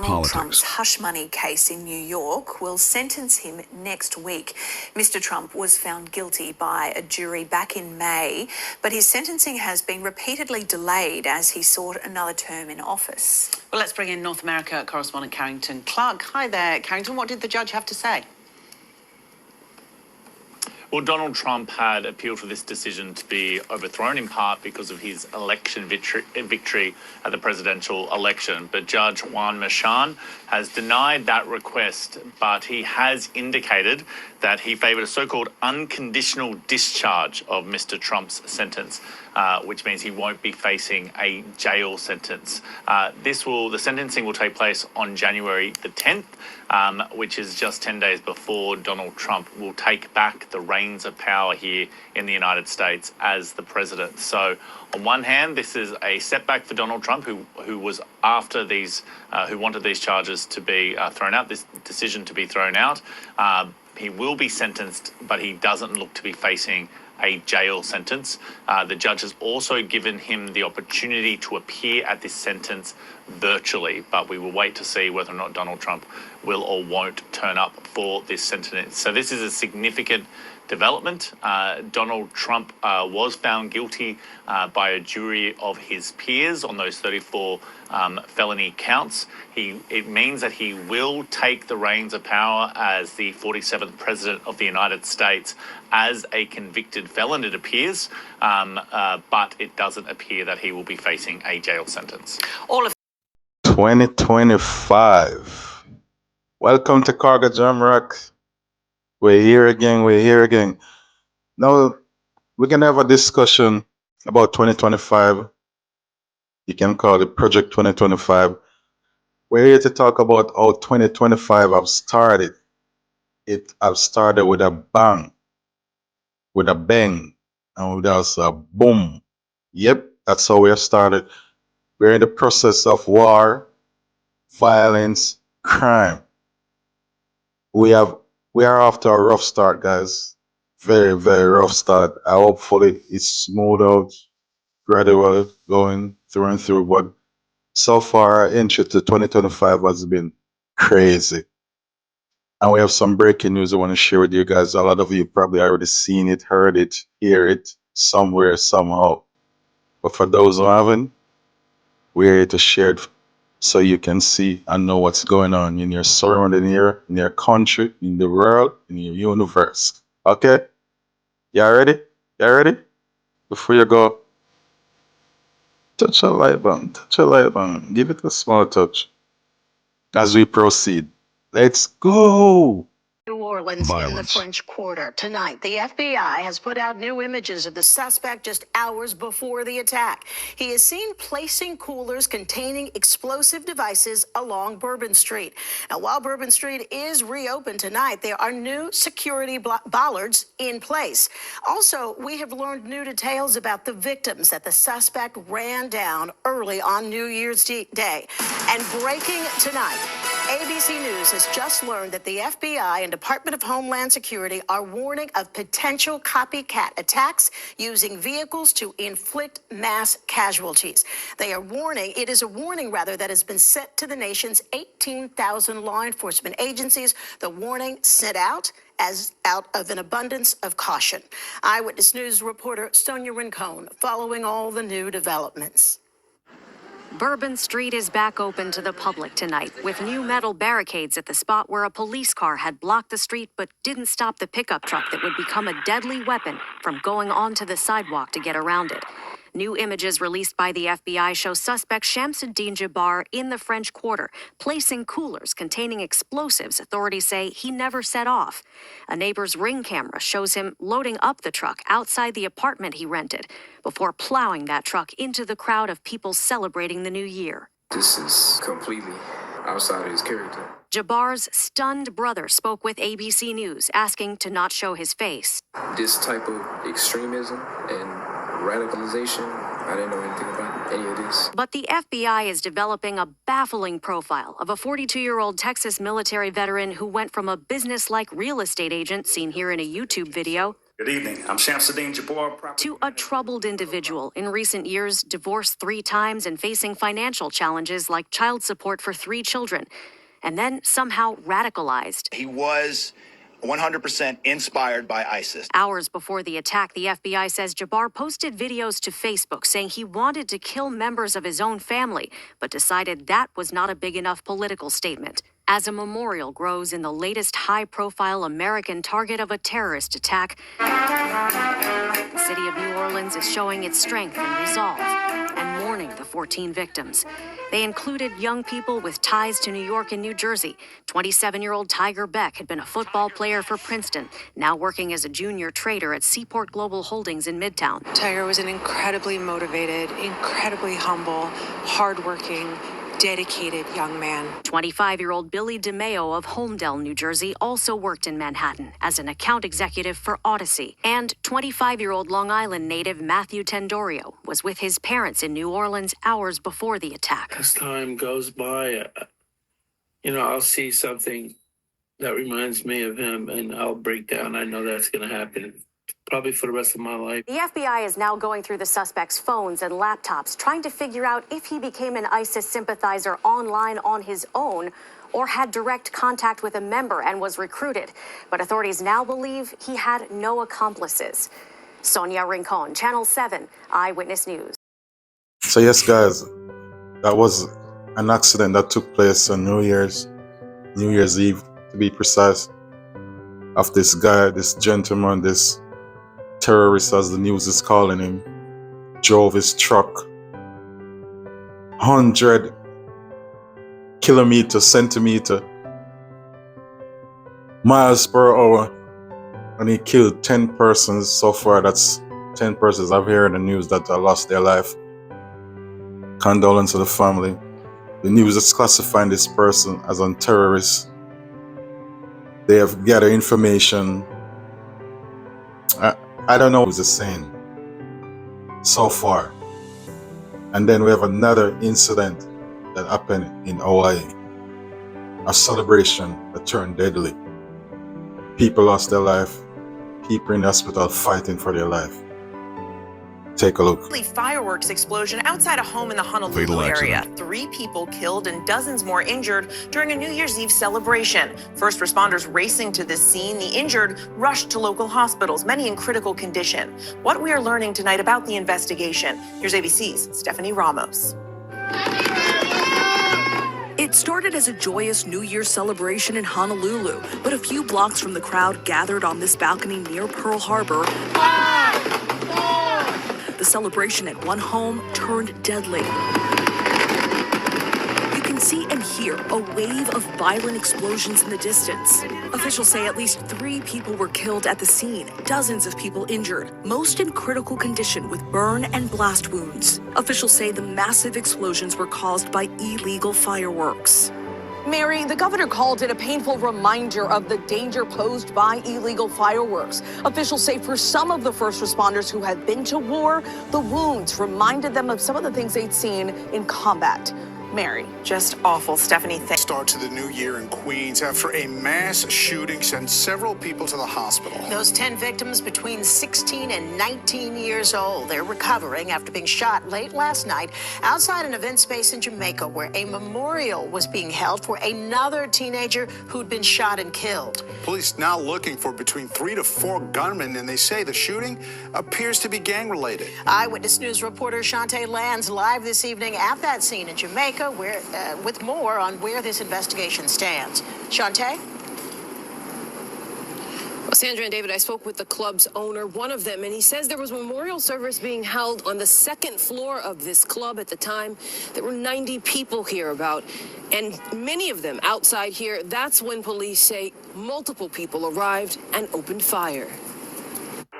Donald Trump's hush money case in New York will sentence him next week. Mr. Trump was found guilty by a jury back in May, but his sentencing has been repeatedly delayed as he sought another term in office. Well, let's bring in North America correspondent Carrington Clark. Hi there, Carrington. What did the judge have to say? Well, Donald Trump had appealed for this decision to be overthrown in part because of his election victory at the presidential election. But Judge Juan Merchan has denied that request, but he has indicated that he favoured a so-called unconditional discharge of Mr. Trump's sentence, which means he won't be facing a jail sentence. The sentencing will take place on January the 10th, which is just 10 days before Donald Trump will take back the reins of power here in the United States as the president. So on one hand, this is a setback for Donald Trump, who was after these, who wanted these charges to be thrown out, this decision to be thrown out. He will be sentenced, but he doesn't look to be facing a jail sentence. The judge has also given him the opportunity to appear at this sentence virtually, but we will wait to see whether or not Donald Trump will or won't turn up for this sentence. So this is a significant development. Donald Trump was found guilty by a jury of his peers on those 34 felony counts. It means that he will take the reins of power as the 47th president of the United States as a convicted felon, it appears, but it doesn't appear that he will be facing a jail sentence. All of 2025. Welcome to Cargo Jamrock. We're here again. Now, we can have a discussion about 2025. You can call it Project 2025. We're here to talk about how 2025 have started. It have started with a bang, with a bang, and with also a boom. Yep, that's how we have started. We're in the process of war, violence, crime. We are off to a rough start, guys. Very, very rough start. Hopefully it's smooth out, gradual, going through and through. But so far, our entry to 2025 has been crazy. And we have some breaking news I want to share with you guys. A lot of you probably already seen it, heard it, hear it somewhere, somehow. But for those who haven't, we're here to share it so you can see and know what's going on in your surrounding area, in your country, in the world, in your universe. Okay? Y'all ready? Y'all ready? Before you go, touch a like button, give it a small touch as we proceed. Let's go! New Orleans in the French Quarter. Tonight, the FBI has put out new images of the suspect just hours before the attack. He is seen placing coolers containing explosive devices along Bourbon Street. Now, while Bourbon Street is reopened tonight, there are new security bollards in place. Also, we have learned new details about the victims that the suspect ran down early on New Year's Day. And breaking tonight, ABC News has just learned that the FBI and Department of Homeland Security are warning of potential copycat attacks using vehicles to inflict mass casualties. It is a warning that has been sent to the nation's 18,000 law enforcement agencies. The warning sent out of an abundance of caution. Eyewitness News reporter Sonia Rincon following all the new developments. Bourbon Street is back open to the public tonight, with new metal barricades at the spot where a police car had blocked the street but didn't stop the pickup truck that would become a deadly weapon from going onto the sidewalk to get around it. New images released by the FBI show suspect Shamsuddin Jabbar in the French Quarter, placing coolers containing explosives authorities say he never set off. A neighbor's Ring camera shows him loading up the truck outside the apartment he rented before plowing that truck into the crowd of people celebrating the new year. This is completely outside of his character. Jabbar's stunned brother spoke with ABC News, asking to not show his face. This type of extremism and radicalization, I didn't know anything about any of this. But the FBI is developing a baffling profile of a 42-year-old Texas military veteran who went from a business-like real estate agent seen here in a YouTube video Good evening. I'm Shamsuddin Jabbar. To a troubled individual, in recent years, divorced 3 times and facing financial challenges like child support for 3 children, and then somehow radicalized. He was 100% inspired by ISIS. Hours before the attack, the FBI says Jabbar posted videos to Facebook saying he wanted to kill members of his own family, but decided that was not a big enough political statement. As a memorial grows in the latest high-profile American target of a terrorist attack, the city of New Orleans is showing its strength and resolve and mourning the 14 victims. They included young people with ties to New York and New Jersey. 27-year-old Tiger Beck had been a football player for Princeton, now working as a junior trader at Seaport Global Holdings in Midtown. Tiger was an incredibly motivated, incredibly humble, hardworking, dedicated young man. 25-year-old Billy DeMeo of Holmdel, New Jersey, also worked in Manhattan as an account executive for Odyssey. And 25-year-old Long Island native Matthew Tendorio was with his parents in New Orleans hours before the attack. As time goes by, I'll see something that reminds me of him and I'll break down. I know that's going to happen. Probably for the rest of my life. The FBI is now going through the suspect's phones and laptops, trying to figure out if he became an ISIS sympathizer online on his own or had direct contact with a member and was recruited. But authorities now believe he had no accomplices. Sonia Rincon, Channel 7, Eyewitness News. So yes, guys, that was an accident that took place on New Year's Eve, to be precise, of this guy, this gentleman, this terrorist, as the news is calling him, drove his truck 100 centimeter miles per hour, and he killed 10 persons. So far, that's 10 persons I've heard in the news that lost their life. Condolence to the family. The news is classifying this person as a terrorist. They have gathered information. I don't know what it's saying so far. And then we have another incident that happened in Hawaii. A celebration that turned deadly. People lost their life. People in the hospital fighting for their life. Take a look. Fireworks explosion outside a home in the Honolulu area. 3 people killed and dozens more injured during a New Year's Eve celebration. First responders racing to the scene. The injured rushed to local hospitals, many in critical condition. What we are learning tonight about the investigation. Here's ABC's Stephanie Ramos. It started as a joyous New Year's celebration in Honolulu, but a few blocks from the crowd gathered on this balcony near Pearl Harbor, the celebration at one home turned deadly. You can see and hear a wave of violent explosions in the distance. Officials say at least 3 people were killed at the scene, dozens of people injured, most in critical condition with burn and blast wounds. Officials say the massive explosions were caused by illegal fireworks. Mary, the governor called it a painful reminder of the danger posed by illegal fireworks. Officials say for some of the first responders who had been to war, the wounds reminded them of some of the things they'd seen in combat. Mary, just awful. Stephanie, Start to the new year in Queens after a mass shooting sent several people to the hospital. Those 10 victims between 16 and 19 years old. They're recovering after being shot late last night outside an event space in Jamaica where a memorial was being held for another teenager who'd been shot and killed. Police now looking for between 3 to 4 gunmen, and they say the shooting appears to be gang-related. Eyewitness News reporter Shantae Lands live this evening at that scene in Jamaica, where, with more on where this investigation stands. Shantae? Well, Sandra and David, I spoke with the club's owner, one of them, and he says there was a memorial service being held on the 2nd floor of this club at the time. There were 90 people here about, and many of them outside here. That's when police say multiple people arrived and opened fire.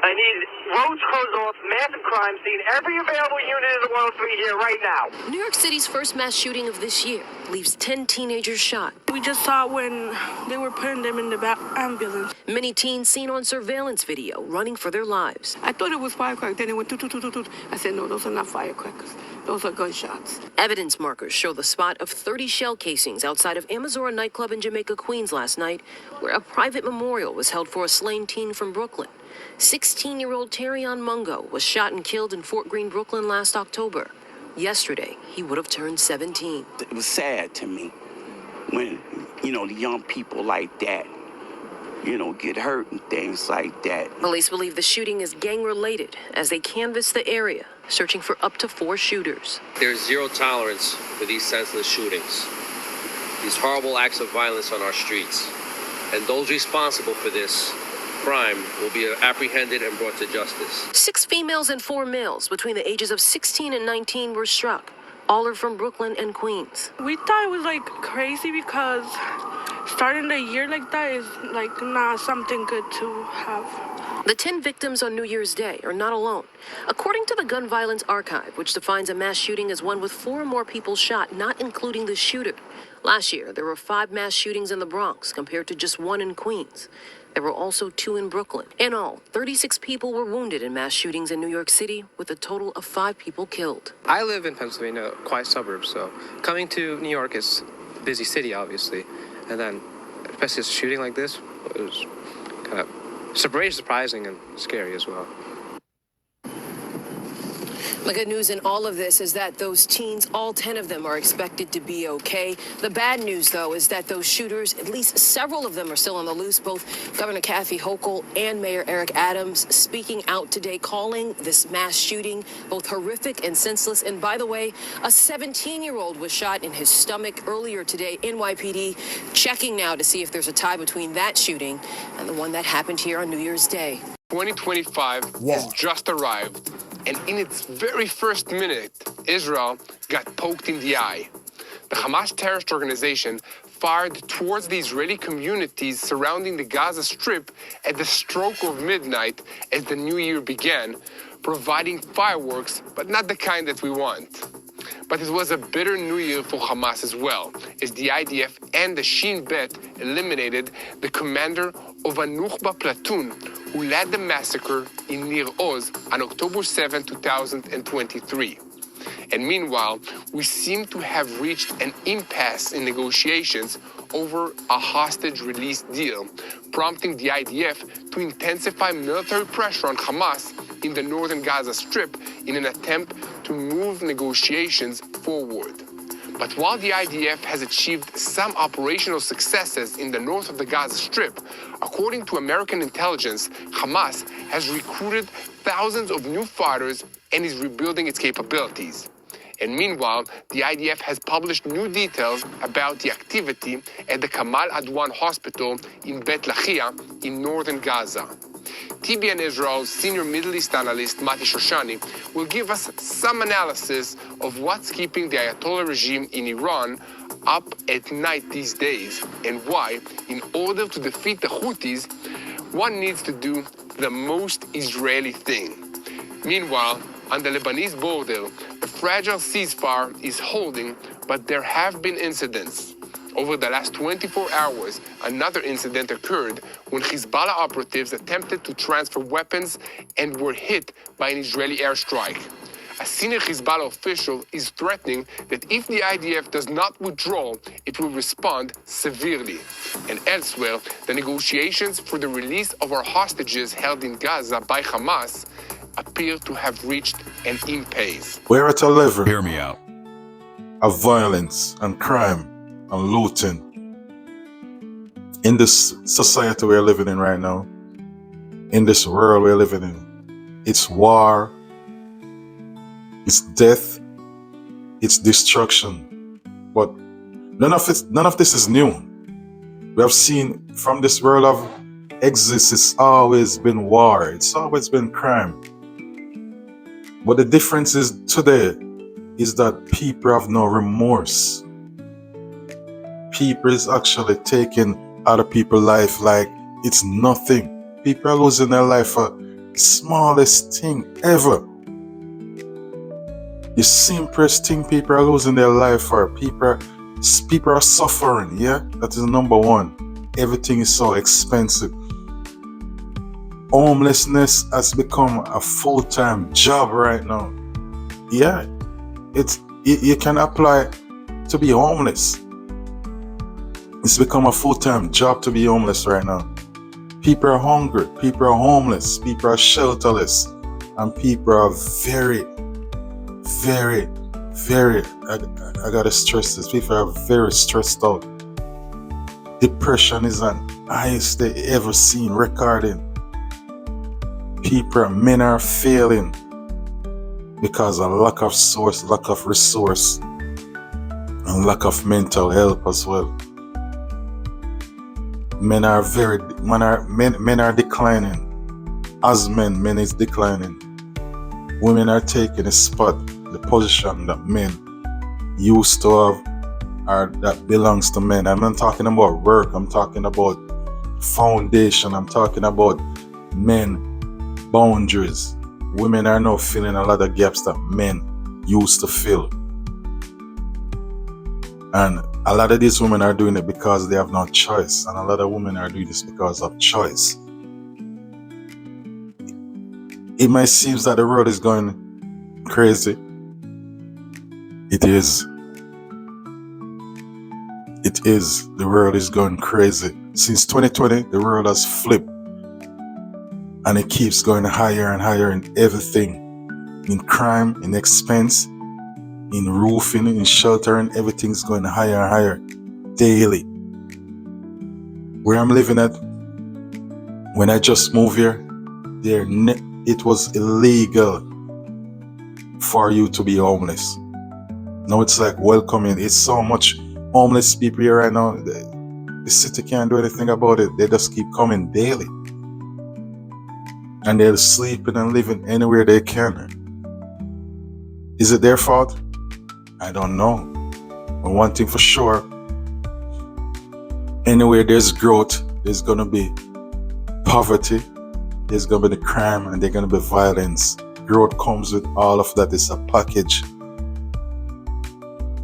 I need roads closed off, massive crime scene, every available unit in the 103 here right now. New York City's first mass shooting of this year leaves 10 teenagers shot. We just saw when they were putting them in the ambulance. Many teens seen on surveillance video running for their lives. I thought it was firecrackers. Then it went toot, toot, toot, toot, toot. I said, no, those are not firecrackers. Those are gunshots. Evidence markers show the spot of 30 shell casings outside of Amazora nightclub in Jamaica, Queens last night, where a private memorial was held for a slain teen from Brooklyn. 16-year-old Terrion Mungo was shot and killed in Fort Greene, Brooklyn last October. Yesterday, he would have turned 17. It was sad to me when, the young people like that, get hurt and things like that. Police believe the shooting is gang-related as they canvass the area, searching for up to 4 shooters. There's zero tolerance for these senseless shootings, these horrible acts of violence on our streets. And those responsible for this crime will be apprehended and brought to justice. 6 females and 4 males between the ages of 16 and 19 were struck. All are from Brooklyn and Queens. We thought it was crazy because starting the year like that is not something good to have. The 10 victims on New Year's Day are not alone. According to the Gun Violence Archive, which defines a mass shooting as one with 4 or more people shot, not including the shooter. Last year, there were 5 mass shootings in the Bronx compared to just 1 in Queens. There were also 2 in Brooklyn. In all, 36 people were wounded in mass shootings in New York City, with a total of 5 people killed. I live in Pennsylvania, quiet suburbs, so coming to New York is a busy city, obviously. And then, especially a shooting like this, it was kind of surprising and scary as well. The good news in all of this is that those teens, all 10 of them, are expected to be okay. The bad news, though, is that those shooters, at least several of them, are still on the loose. Both Governor Kathy Hochul and Mayor Eric Adams speaking out today, calling this mass shooting both horrific and senseless. And by the way, a 17-year-old was shot in his stomach earlier today. NYPD checking now to see if there's a tie between that shooting and the one that happened here on New Year's Day. 2025 has just arrived, and in its very first minute, Israel got poked in the eye. The Hamas terrorist organization fired towards the Israeli communities surrounding the Gaza Strip at the stroke of midnight as the new year began, providing fireworks, but not the kind that we want. But it was a bitter new year for Hamas as well, as the IDF and the Shin Bet eliminated the commander of a Nukhba platoon who led the massacre in Nir Oz on October 7, 2023. And meanwhile, we seem to have reached an impasse in negotiations over a hostage release deal, prompting the IDF to intensify military pressure on Hamas in the northern Gaza Strip in an attempt to move negotiations forward. But while the IDF has achieved some operational successes in the north of the Gaza Strip, according to American intelligence, Hamas has recruited thousands of new fighters and is rebuilding its capabilities. And meanwhile, the IDF has published new details about the activity at the Kamal Adwan hospital in Bet Lahia in northern Gaza. TBN Israel's senior Middle East analyst Mati Shoshani will give us some analysis of what's keeping the Ayatollah regime in Iran up at night these days, and why, in order to defeat the Houthis, one needs to do the most Israeli thing. Meanwhile, on the Lebanese border, the fragile ceasefire is holding, but there have been incidents. Over the last 24 hours, another incident occurred when Hezbollah operatives attempted to transfer weapons and were hit by an Israeli airstrike. A senior Hezbollah official is threatening that if the IDF does not withdraw, it will respond severely. And elsewhere, the negotiations for the release of our hostages held in Gaza by Hamas appear to have reached an impasse. We're at a level, hear me out, of violence and crime and looting in this society we're living in right now, in this world we're living in. It's war, it's death, it's destruction. But none of this is new. We have seen from this world of existence, it's always been war, it's always been crime. But the difference is today is that people have no remorse. People is actually taking other people's life like it's nothing. People are losing their life for the smallest thing ever. The simplest thing people are losing their life for. People are suffering, yeah? That is number one. Everything is so expensive. Homelessness has become a full-time job right now. Yeah. you can apply to be homeless. It's become a full-time job to be homeless right now. People are hungry, people are homeless, people are shelterless, and people are very, very, very, I gotta stress this, people are very stressed out. Depression is an highest they ever seen recording. Men are failing because of lack of source, lack of resource, and lack of mental health as well. Men are declining. As men is declining. Women are taking the position that men used to have, or that belongs to men. I'm not talking about work, I'm talking about foundation, I'm talking about men boundaries. Women are now filling a lot of gaps that men used to fill. And a lot of these women are doing it because they have no choice. And a lot of women are doing this because of choice. It might seem that the world is going crazy. It is. It is. The world is going crazy. Since 2020, the world has flipped. And it keeps going higher and higher in everything. In crime, in expense, in roofing, in sheltering, everything's going higher and higher daily. Where I'm living at, when I just moved here, it was illegal for you to be homeless. Now it's like welcoming. It's so much homeless people here right now. The city can't do anything about it. They just keep coming daily. And they're sleeping and living anywhere they can. Is it their fault? I don't know. But one thing for sure, anywhere there's growth, there's going to be poverty, there's going to be the crime, and there's going to be violence. Growth comes with all of that. It's a package.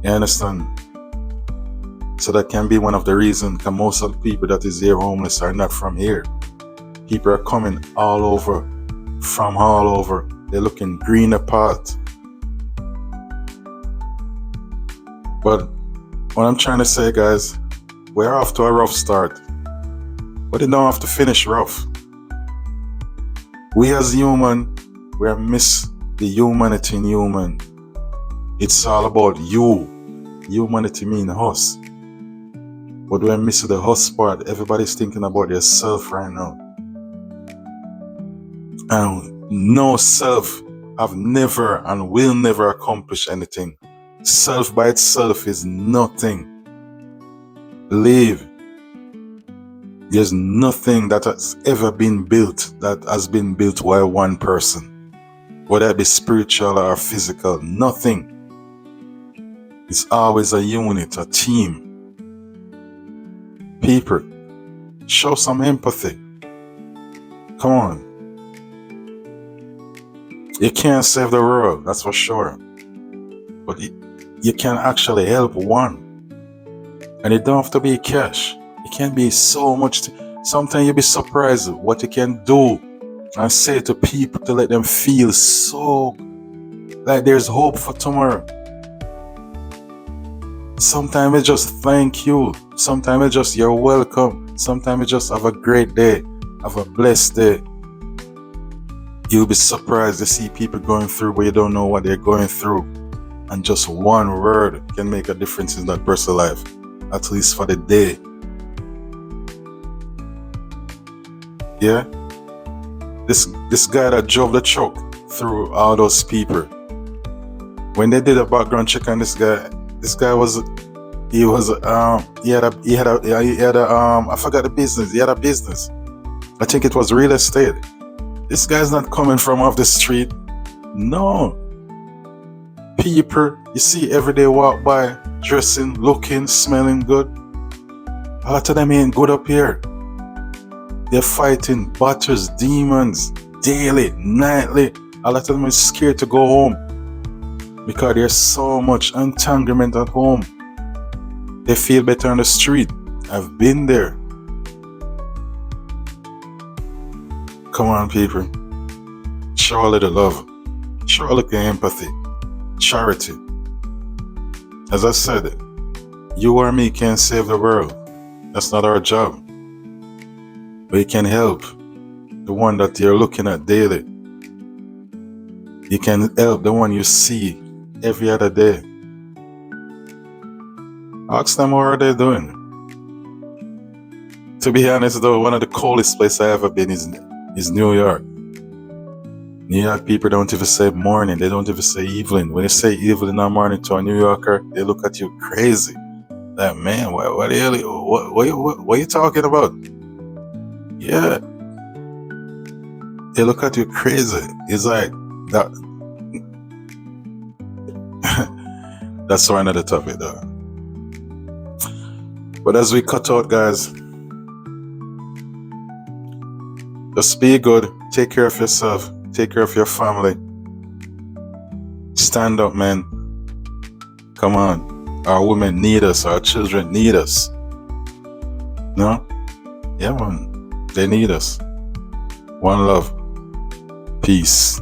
You understand? So that can be one of the reasons, because most of the people that is here homeless are not from here. People are coming all over, from all over. They're looking green apart. But what I'm trying to say, guys, we're off to a rough start. But it don't have to finish rough. We as human, we miss the humanity in human. It's all about you. Humanity means us. But we're missing the us part. Everybody's thinking about their self right now. And no self have never and will never accomplish anything. Self by itself is nothing. Believe. There's nothing that has ever been built that has been built by one person. Whether it be spiritual or physical, nothing. It's always a unit, a team. People, show some empathy. Come on. You can't save the world, that's for sure. But you can actually help one. And it don't have to be cash. It can be so much. Sometimes you'll be surprised what you can do and say to people to let them feel so like there's hope for tomorrow. Sometimes it's just thank you. Sometimes it's just you're welcome. Sometimes it's just have a great day. Have a blessed day. You'll be surprised to see people going through but you don't know what they're going through. And just one word can make a difference in that person's life. At least for the day. Yeah? This guy that drove the truck through all those people. When they did a background check on this guy was I forgot the business. He had a business. I think it was real estate. This guy's not coming from off the street. No. People you see every day walk by, dressing, looking, smelling good. A lot of them ain't good up here. They're fighting battles, demons, daily, nightly. A lot of them are scared to go home because there's so much entanglement at home. They feel better on the street. I've been there. Come on, people. Show a little love. Show a little empathy. Charity. As I said, you or me can't save the world. That's not our job. We can help the one that you're looking at daily. You can help the one you see every other day. Ask them what are they doing. To be honest though, one of the coldest places I've ever been is New York. New York people don't even say morning, they don't even say evening. When they say evening or morning to a New Yorker, they look at you crazy. Like, man, what are you talking about? Yeah. They look at you crazy. It's like that. That's for another topic though. But as we cut out, guys, just be good. Take care of yourself. Take care of your family. Stand up, man. Come on. Our women need us. Our children need us. No? Yeah, man. They need us. One love. Peace.